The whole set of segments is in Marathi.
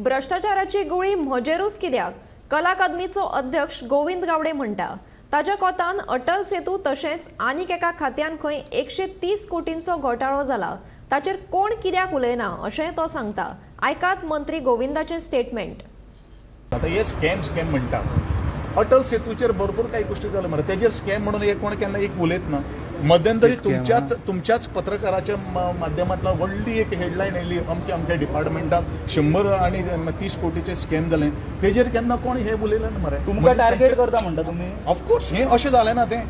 भ्रष्टाचाराची गुळी म्हजेरूच कित्याक कला अकादमीचो अध्यक्ष गोविंद गावडे म्हणटा ताच्या कोतान अटल सेतू तशेंच आनीक एका खात्यान खंय 130 कोटींचो घोटाळो जाला ताचेर कोण कित्याक उलयना अशें तो सांगता। आयकात मंत्री गोविंदाचें स्टेटमेंट। आता हे स्कॅम म्हणटा अटल सेतूचेर भरपूर काही गोष्टी जाल्यो मरे तेजेर स्कॅम म्हणून एक कोण केन्ना एक उलयत ना। मध्यंतरी तुमच्याच पत्रकाराच्या माध्यमांतल्यान व्हडली एक हेडलायन आयली अमक्या डिपार्टमेंटाक 100 आणि 30 कोटीचे स्कॅम जाले तेजेर केन्ना कोण हे उलयलें ना मरे। तुमकां टार्गेट करता म्हणटा तुमी? ऑफकोर्स हे अशें जालें ना तें।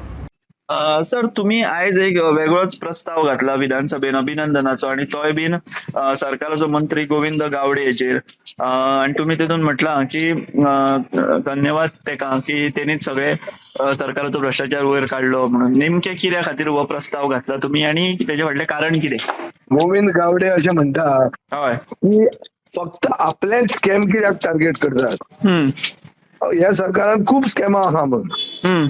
सर तुम्ही आयज एक वेगळोच प्रस्ताव घातला विधानसभेन अभिनंदनाचो आणि तोय बीन सरकाराचो मंत्री गोविंद गावडे हाचेर आणि तुम्ही तितून म्हटला की धन्यवाद तेका की तेणीच सगळे सरकाराचो भ्रष्टाचार वयर काडलो म्हणून। नेमके कित्या खातीर हो प्रस्ताव घातला तुम्ही आणि तेजे फाटलें कारण कितें? गोविंद गावडे अशें म्हणटा हय की फक्त आपलेच स्कॅम कित्याक टार्गेट करतात। ह्या सरकारान खूप स्कॅमां आहा म्हणून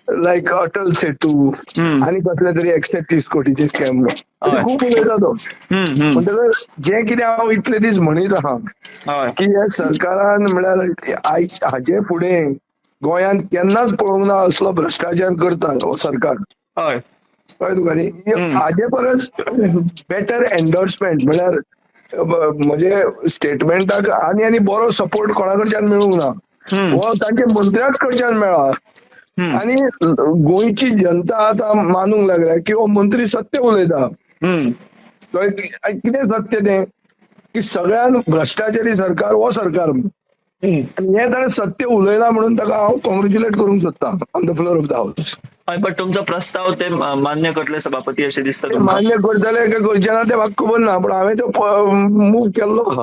लायक अटल सेतू आणि कसले तरी 130 कोटीचे स्कॅम खूप उलयता तो। म्हणटकच जे कितें हांव इतले दीस म्हणीत आहा की ह्या सरकारान म्हळ्यार हाजे फुडें गोंयांत केन्नाच पळोवंक ना असलो भ्रष्टाचार करता हो सरकार। कळ्ळें तुका न्ही? हाजे परस बेटर एन्डोर्समेंट म्हळ्यार म्हणजे स्टेटमेंटाक आनी बरो सपोर्ट कोणा कडच्यान मेळूंक ना, हो तांच्या मंत्र्याच कडच्यान मेळ्ळा। आणि गोंयची जनता आता मानूंक लागल्या की हो मंत्री सत्य उलयता। कितें सत्य तें की सगळ्यान भ्रष्टाचारी सरकार हो सरकार हे ताणें सत्य उलयला म्हणून ताका हांव कॉंग्रॅच्युलेट करूंक सोदता on the floor of the house. पण तुमचो प्रस्ताव ते मान्य करतले सभापती अशें दिसता तुमकां? मान्य करतले काय करचे ना ते म्हाका खबर ना, पण हांवें तो मूव केल्लो आहा।